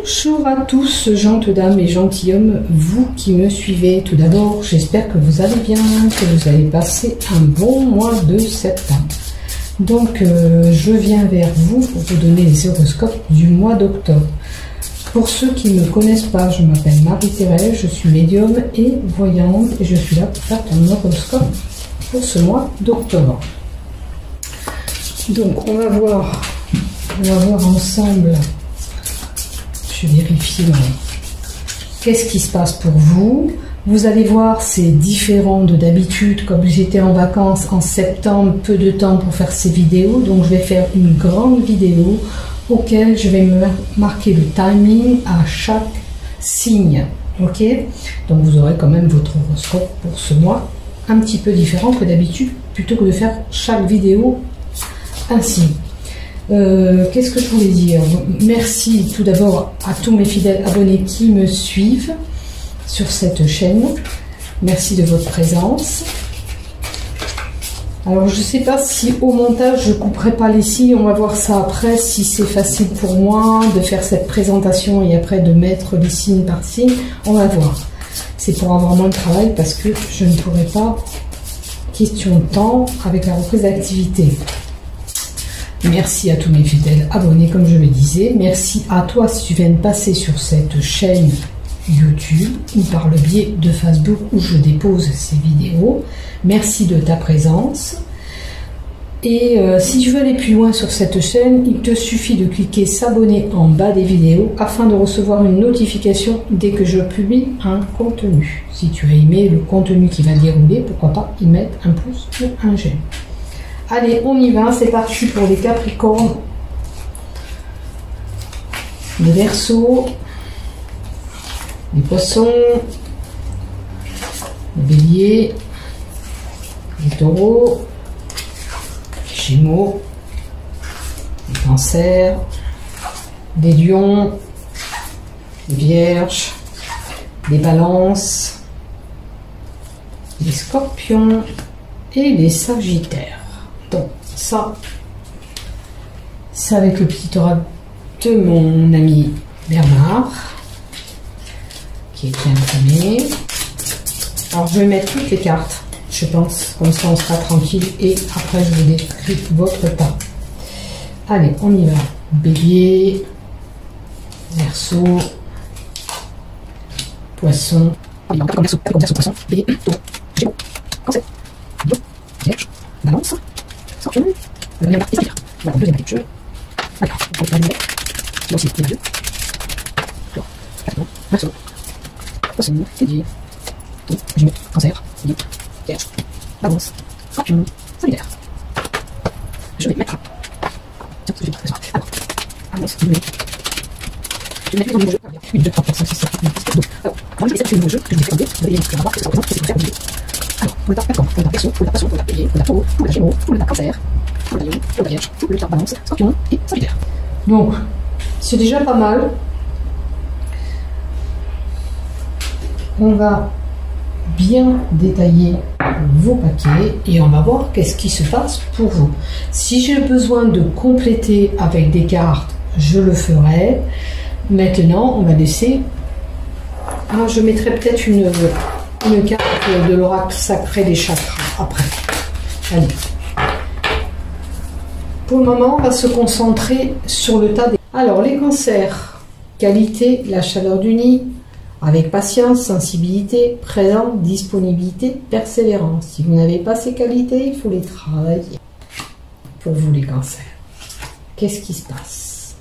Bonjour à tous, gentes dames et gentilshommes, vous qui me suivez. Tout d'abord, j'espère que vous allez bien, que vous avez passé un bon mois de septembre. Donc, je viens vers vous pour vous donner les horoscopes du mois d'octobre. Pour ceux qui ne me connaissent pas, je m'appelle Marie-Thérèse, je suis médium et voyante et je suis là pour faire ton horoscope pour ce mois d'octobre. Donc, on va voir ensemble. Je vérifie qu'est-ce qui se passe pour vous. Vous allez voir, c'est différent de d'habitude. Comme j'étais en vacances en septembre, peu de temps pour faire ces vidéos. Donc je vais faire une grande vidéo auquel je vais me marquer le timing à chaque signe. Ok? Donc vous aurez quand même votre horoscope pour ce mois, un petit peu différent que d'habitude, plutôt que de faire chaque vidéo ainsi. Qu'est-ce que je voulais dire? Merci tout d'abord à tous mes fidèles abonnés qui me suivent sur cette chaîne. Merci de votre présence. Alors je ne sais pas si au montage je ne couperai pas les signes, on va voir ça après, si c'est facile pour moi de faire cette présentation et après de mettre les signes par signe, on va voir. C'est pour avoir moins de travail parce que je ne pourrai pas, question de temps, avec la reprise d'activité. Merci à tous mes fidèles abonnés, comme je le disais. Merci à toi si tu viens de passer sur cette chaîne YouTube ou par le biais de Facebook où je dépose ces vidéos. Merci de ta présence. Et si tu veux aller plus loin sur cette chaîne, il te suffit de cliquer s'abonner en bas des vidéos afin de recevoir une notification dès que je publie un contenu. Si tu as aimé le contenu qui va dérouler, pourquoi pas y mettre un pouce ou un j'aime. Allez, on y va, c'est parti pour les Capricornes, les Verseaux, les Poissons, les Béliers, les Taureaux, les Gémeaux, les Cancers, les Lions, les Vierges, les Balances, les Scorpions et les Sagittaires. Donc ça, c'est avec le petit oracle de mon ami Bernard, qui est bien imprimé. Alors je vais mettre toutes les cartes, je pense, comme ça on sera tranquille et après je vous décris votre temps. Allez, on y va. Bélier, Verseau, Poisson, Poisson, Bélier, Taureau, Gémeaux, Cancer, Lion, Vierge, Balance, Scorpion, le premier marque et Saphir. Voilà, deuxième partie de jeu. Alors, on va aller là aussi, il y en a deux. Alors, Capricorne, Verseau, Poisson, Bélier, Taureau, Gémeaux, Cancer, Lion, Vierge, Balance, Scorpion, Sagittaire. Je vais mettre. Tiens, ce que j'ai fait. Alors, Balance, je vais mettre dans le nouveau jeu. 1, 2, 3, 4, 5, 6, 7, 8, 9, 10, 11, 12. Alors, quand je vais essayer le nouveau jeu que je vais faire en deux, vous allez voir ce que ça représente, qu'est-ce que ça représente. Alors, pour le tas Capricorne, pour le tas Verseau, pour le tas Poisson, pour le tas Bélier, pour le tas Taureau, pour le tas Gémeaux, pour le tas Cancer, pour le Lion, pour le Vierge, pour le tas Balance, Scorpion et Sagittaire. Donc, c'est déjà pas mal. On va bien détailler vos paquets et on va voir qu'est-ce qui se passe pour vous. Si j'ai besoin de compléter avec des cartes, je le ferai. Maintenant, on va laisser... Ah, je mettrai peut-être une carte de l'oracle sacré des chakras après. Allez. Pour le moment, on va se concentrer sur le tas des... Alors, les cancers, qualité, la chaleur du nid, avec patience, sensibilité, présence, disponibilité, persévérance. Si vous n'avez pas ces qualités, il faut les travailler. Pour vous, les cancers. Qu'est-ce qui se passe?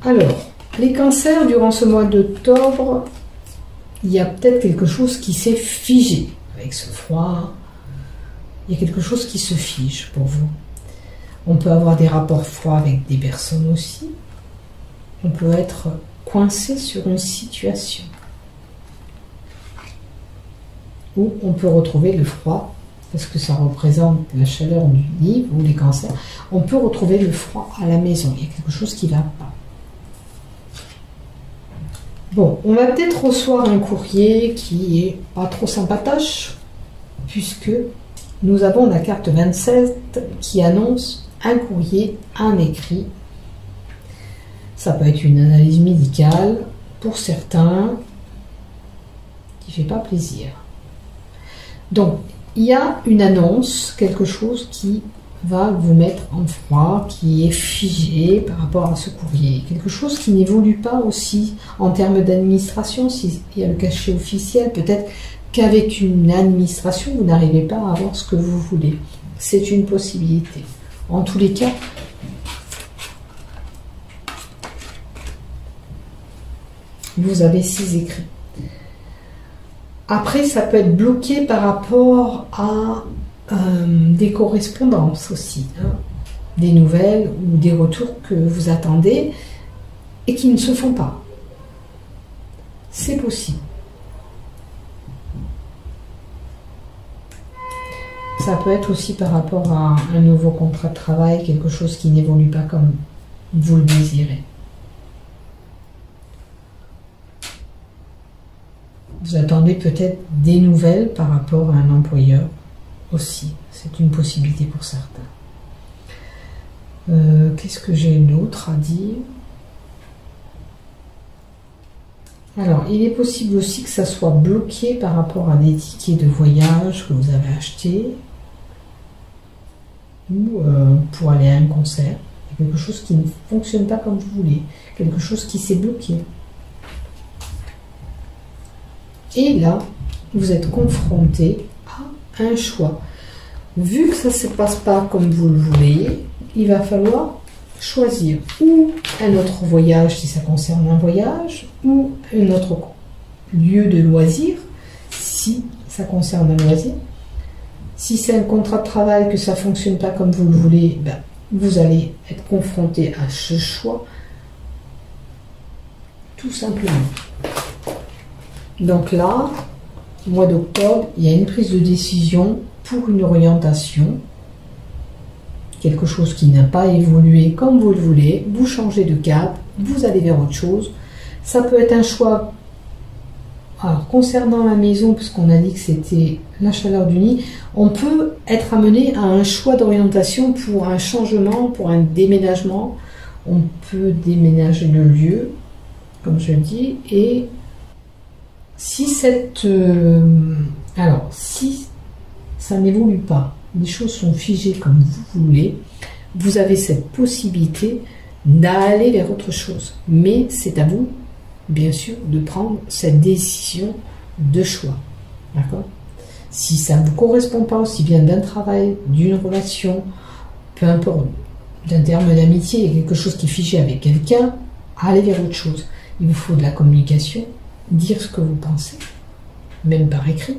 Alors, les cancers, durant ce mois d'octobre, il y a peut-être quelque chose qui s'est figé. Avec ce froid, il y a quelque chose qui se fige pour vous. On peut avoir des rapports froids avec des personnes aussi. On peut être coincé sur une situation. Ou on peut retrouver le froid, parce que ça représente la chaleur du nid ou les cancers. On peut retrouver le froid à la maison. Il y a quelque chose qui ne va pas. Bon, on va peut-être recevoir un courrier qui est pas trop sympatoche, puisque nous avons la carte 27 qui annonce un courrier, un écrit. Ça peut être une analyse médicale pour certains qui ne fait pas plaisir. Donc, il y a une annonce, quelque chose qui va vous mettre en froid, qui est figé par rapport à ce courrier. Quelque chose qui n'évolue pas aussi en termes d'administration. S'il y a le cachet officiel, peut-être qu'avec une administration, vous n'arrivez pas à avoir ce que vous voulez. C'est une possibilité. En tous les cas, vous avez 6 écrits. Après, ça peut être bloqué par rapport à des correspondances aussi, hein, des nouvelles ou des retours que vous attendez et qui ne se font pas. C'est possible. Ça peut être aussi par rapport à un nouveau contrat de travail, quelque chose qui n'évolue pas comme vous le désirez. Vous attendez peut-être des nouvelles par rapport à un employeur aussi. C'est une possibilité pour certains. Qu'est-ce que j'ai d'autre à dire? Alors, il est possible aussi que ça soit bloqué par rapport à des tickets de voyage que vous avez achetés ou pour aller à un concert. Il y a quelque chose qui ne fonctionne pas comme vous voulez, quelque chose qui s'est bloqué. Et là, vous êtes confronté à un choix. Vu que ça ne se passe pas comme vous le voulez, il va falloir choisir ou un autre voyage si ça concerne un voyage, ou un autre lieu de loisir si ça concerne un loisir. Si c'est un contrat de travail que ça ne fonctionne pas comme vous le voulez, ben, vous allez être confronté à ce choix tout simplement. Donc là, au mois d'octobre, il y a une prise de décision pour une orientation, quelque chose qui n'a pas évolué comme vous le voulez, vous changez de cap, vous allez vers autre chose. Ça peut être un choix, alors concernant la maison, puisqu'on a dit que c'était la chaleur du nid, on peut être amené à un choix d'orientation pour un changement, pour un déménagement. On peut déménager le lieu, comme je dis, et si si ça n'évolue pas, les choses sont figées comme vous voulez, vous avez cette possibilité d'aller vers autre chose. Mais c'est à vous, bien sûr, de prendre cette décision de choix. D'accord? Si ça ne vous correspond pas, aussi bien d'un travail, d'une relation, peu importe, d'un terme d'amitié, il y a quelque chose qui est figé avec quelqu'un, allez vers autre chose. Il vous faut de la communication, dire ce que vous pensez, même par écrit,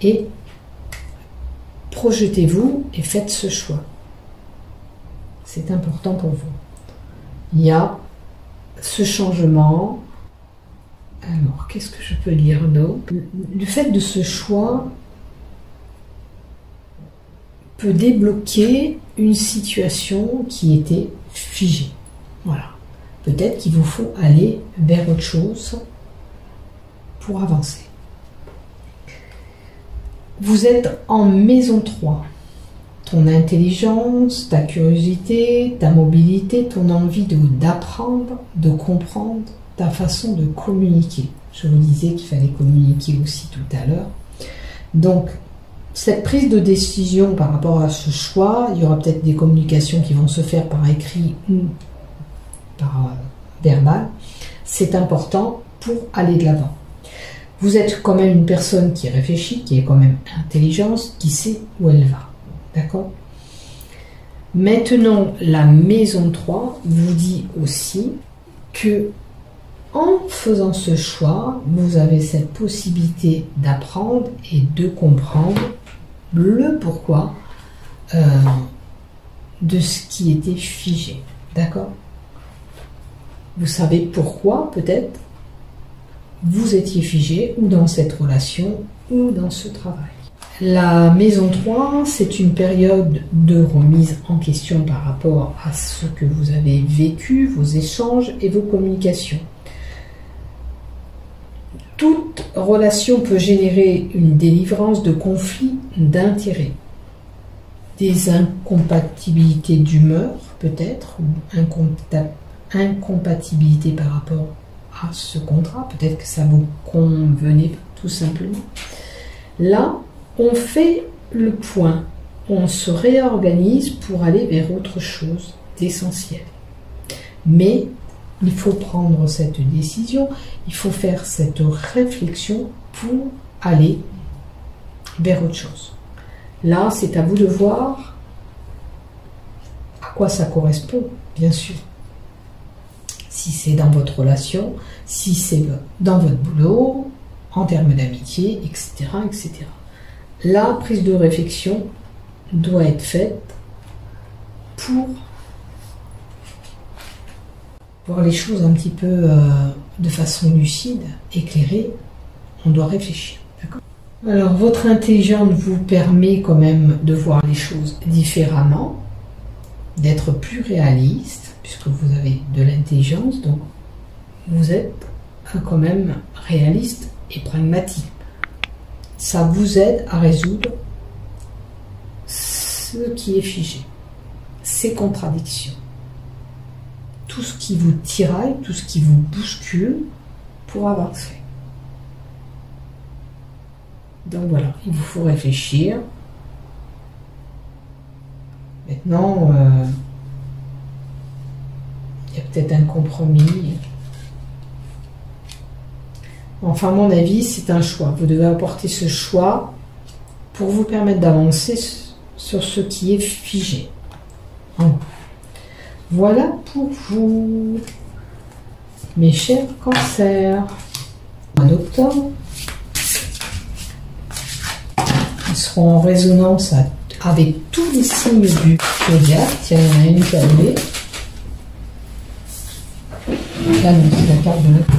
et projetez-vous et faites ce choix. C'est important pour vous. Il y a ce changement. Alors, qu'est-ce que je peux dire d'autre? Le fait de ce choix peut débloquer une situation qui était figée. Voilà. Peut-être qu'il vous faut aller vers autre chose pour avancer. Vous êtes en maison 3. Ton intelligence, ta curiosité, ta mobilité, ton envie d'apprendre, de comprendre, ta façon de communiquer. Je vous disais qu'il fallait communiquer aussi tout à l'heure. Donc, cette prise de décision par rapport à ce choix, il y aura peut-être des communications qui vont se faire par écrit ou par verbal. C'est important pour aller de l'avant. Vous êtes quand même une personne qui réfléchit, qui est quand même intelligente, qui sait où elle va. D'accord? Maintenant, la maison 3 vous dit aussi que en faisant ce choix, vous avez cette possibilité d'apprendre et de comprendre le pourquoi de ce qui était figé. D'accord? Vous savez pourquoi, peut-être, vous étiez figé, ou dans cette relation, ou dans ce travail. La maison 3, c'est une période de remise en question par rapport à ce que vous avez vécu, vos échanges et vos communications. Toute relation peut générer une délivrance de conflits d'intérêts, des incompatibilités d'humeur peut-être, ou incompatibilité par rapport à ce contrat. Peut-être que ça vous convenait pas, tout simplement. Là, on fait le point. On se réorganise pour aller vers autre chose d'essentiel. Mais il faut prendre cette décision, il faut faire cette réflexion pour aller vers autre chose. Là, c'est à vous de voir à quoi ça correspond, bien sûr. Si c'est dans votre relation, si c'est dans votre boulot, en termes d'amitié, etc., etc. La prise de réflexion doit être faite pour voir les choses un petit peu de façon lucide, éclairée. On doit réfléchir. D'accord ? Alors, votre intelligence vous permet quand même de voir les choses différemment, d'être plus réaliste, puisque vous avez de l'intelligence, donc vous êtes quand même réaliste et pragmatique. Ça vous aide à résoudre ce qui est figé, ces contradictions, tout ce qui vous tiraille, tout ce qui vous bouscule pour avancer. Donc voilà, il vous faut réfléchir. Maintenant, il y a peut-être un compromis. Enfin, à mon avis, c'est un choix. Vous devez apporter ce choix pour vous permettre d'avancer sur ce qui est figé. Voilà pour vous, mes chers cancers. En octobre, ils seront en résonance avec tous les signes du zodiaque. Tiens, il y en a une qui a levé. Là, non, c'est la carte de la coupe.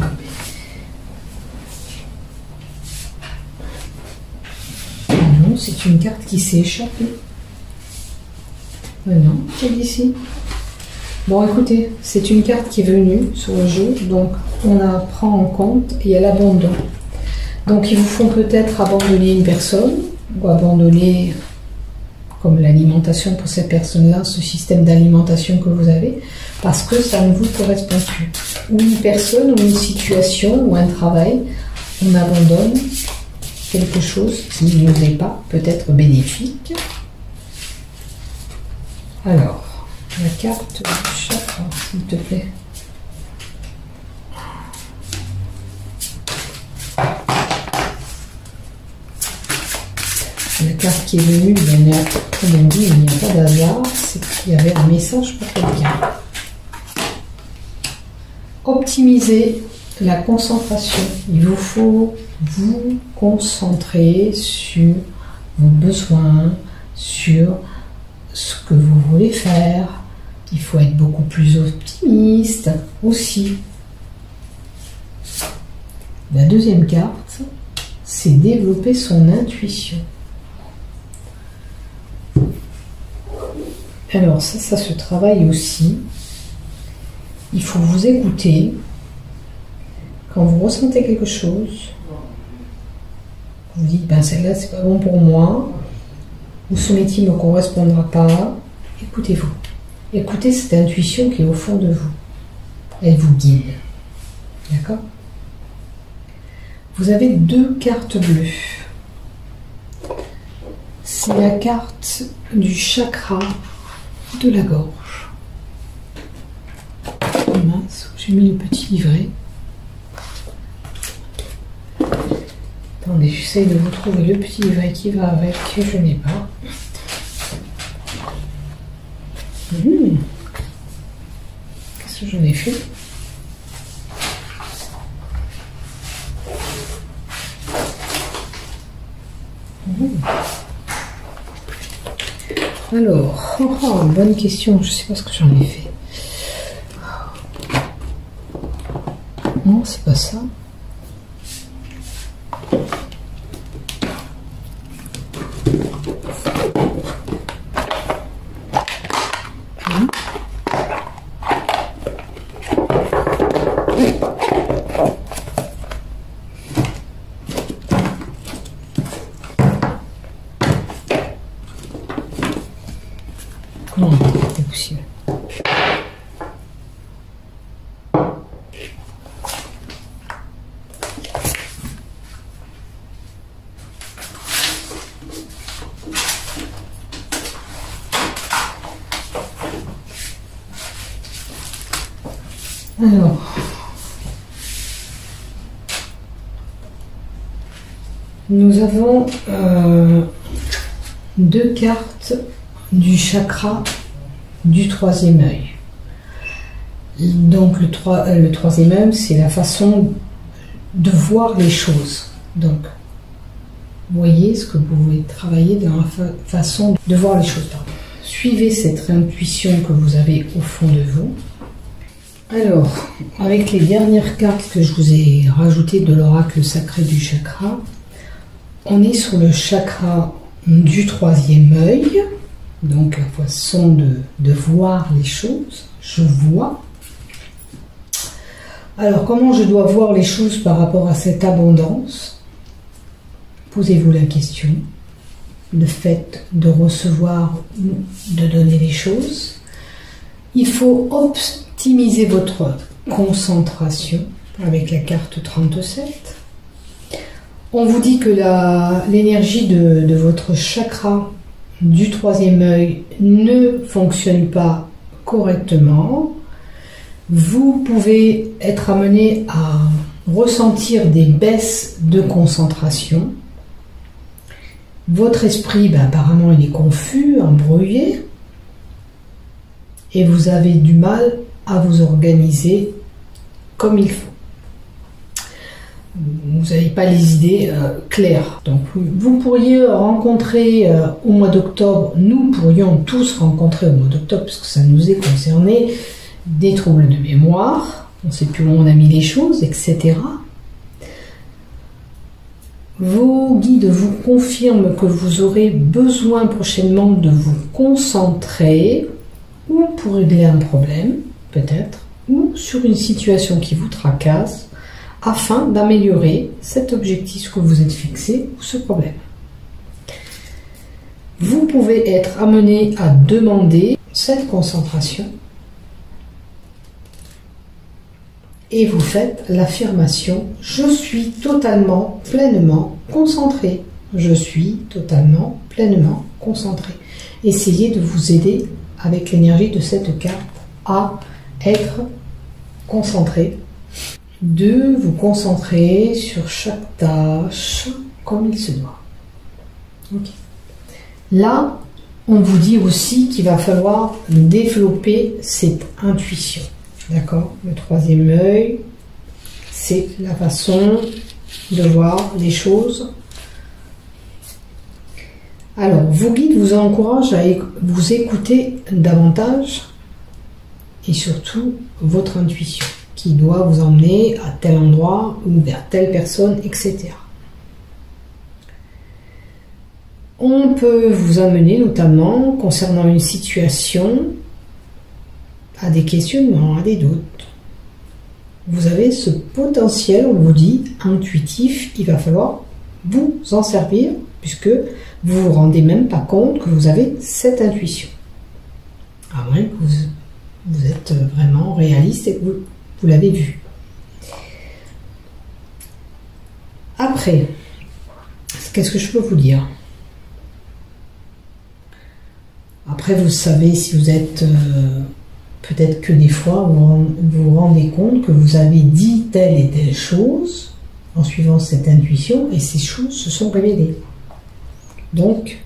Non, c'est une carte qui s'est échappée. Non, c'est d'ici. Bon, écoutez, c'est une carte qui est venue sur le jeu, donc on la prend en compte et elle abandonne. Donc, ils vous font peut-être abandonner une personne ou abandonner, comme l'alimentation pour cette personne-là, ce système d'alimentation que vous avez, parce que ça ne vous correspond plus. Ou une personne, ou une situation, ou un travail, on abandonne quelque chose qui ne nous est pas peut-être bénéfique. Alors, la carte du chakra, s'il te plaît. La carte qui est venue, comme on dit, il n'y a pas d'hasard, c'est qu'il y avait un message pour quelqu'un. Optimiser la concentration. Il vous faut vous concentrer sur vos besoins, sur ce que vous voulez faire. Il faut être beaucoup plus optimiste aussi. La deuxième carte, c'est développer son intuition. Alors ça se travaille aussi. Il faut vous écouter. Quand vous ressentez quelque chose, vous dites, ben celle-là c'est pas bon pour moi, ou ce métier ne me correspondra pas, écoutez-vous. Écoutez cette intuition qui est au fond de vous. Elle vous guide. D'accord ? Vous avez deux cartes bleues. C'est la carte du chakra de la gorge. Oh mince, j'ai mis le petit livret. Attendez, j'essaye de vous trouver le petit livret qui va avec, que je n'ai pas. Qu'est-ce que j'en ai fait ? Alors, bonne question, je ne sais pas ce que j'en ai fait. Non, c'est pas ça. Comment c'est possible ? Alors, nous avons deux cartes du chakra du troisième œil. Donc le troisième œil, c'est la façon de voir les choses. Donc, voyez ce que vous pouvez travailler dans la façon de voir les choses. Suivez cette intuition que vous avez au fond de vous. Alors, avec les dernières cartes que je vous ai rajoutées de l'oracle sacré du chakra, on est sur le chakra du troisième œil, donc la façon de voir les choses. Je vois. Alors, comment je dois voir les choses par rapport à cette abondance? Posez-vous la question. Le fait de recevoir ou de donner les choses. Il faut optimiser votre concentration avec la carte 37. On vous dit que l'énergie de votre chakra du troisième œil ne fonctionne pas correctement. Vous pouvez être amené à ressentir des baisses de concentration. Votre esprit, apparemment, il est confus, embrouillé, et vous avez du mal à vous organiser comme il faut. Vous n'avez pas les idées claires. Donc, vous pourriez rencontrer au mois d'octobre, nous pourrions tous rencontrer au mois d'octobre, parce que ça nous est concerné, des troubles de mémoire, on ne sait plus où on a mis les choses, etc. Vos guides vous confirment que vous aurez besoin prochainement de vous concentrer, ou pour régler un problème, peut-être, ou sur une situation qui vous tracasse, afin d'améliorer cet objectif que vous êtes fixé ou ce problème. Vous pouvez être amené à demander cette concentration et vous faites l'affirmation « Je suis totalement, pleinement concentré ». Je suis totalement, pleinement concentré. Essayez de vous aider avec l'énergie de cette carte à être concentré, de vous concentrer sur chaque tâche comme il se doit. Okay. Là, on vous dit aussi qu'il va falloir développer cette intuition. D'accord? Le troisième œil, c'est la façon de voir les choses. Alors, vos guides vous encouragent à vous écouter davantage et surtout votre intuition qui doit vous emmener à tel endroit ou vers telle personne, etc. On peut vous amener notamment concernant une situation à des questionnements, à des doutes. Vous avez ce potentiel, on vous dit, intuitif, il va falloir vous en servir puisque vous ne vous rendez même pas compte que vous avez cette intuition. À moins que vous êtes vraiment réaliste et que vous l'avez vu. Après, qu'est-ce que je peux vous dire? Après, vous savez si vous êtes... peut-être que des fois, vous vous rendez compte que vous avez dit telle et telle chose en suivant cette intuition et ces choses se sont révélées. Donc,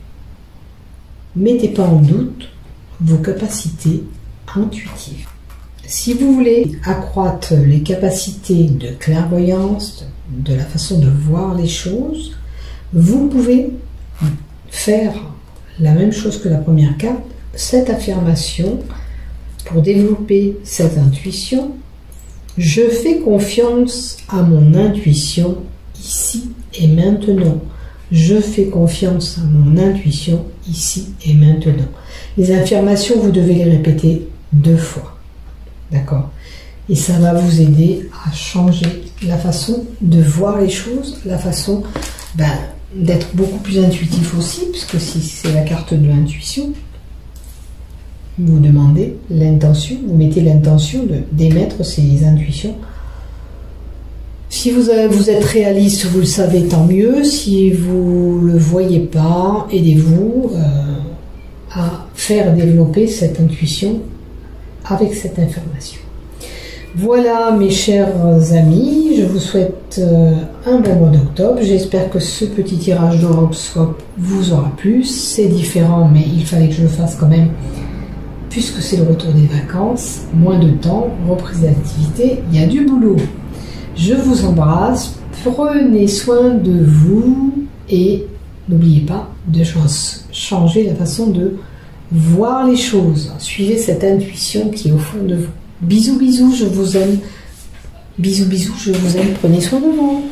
mettez pas en doute vos capacités intuitives. Si vous voulez accroître les capacités de clairvoyance, de la façon de voir les choses, vous pouvez faire la même chose que la première carte, cette affirmation pour développer cette intuition. Je fais confiance à mon intuition ici et maintenant. Je fais confiance à mon intuition ici et maintenant. Les affirmations, vous devez les répéter 2 fois. D'accord? Et ça va vous aider à changer la façon de voir les choses, la façon d'être beaucoup plus intuitif aussi, puisque si c'est la carte de l'intuition, vous demandez l'intention, vous mettez l'intention d'émettre ces intuitions. Si vous êtes réaliste, vous le savez, tant mieux. Si vous ne le voyez pas, aidez-vous à faire développer cette intuition avec cette information. Voilà mes chers amis, je vous souhaite un bon mois d'octobre. J'espère que ce petit tirage d'horoscope vous aura plu. C'est différent, mais il fallait que je le fasse quand même, puisque c'est le retour des vacances, moins de temps, reprise d'activité, il y a du boulot. Je vous embrasse, prenez soin de vous et n'oubliez pas de changer la façon de voir les choses. Suivez cette intuition qui est au fond de vous. Bisous, bisous, je vous aime. Bisous, bisous, je vous aime. Prenez soin de vous.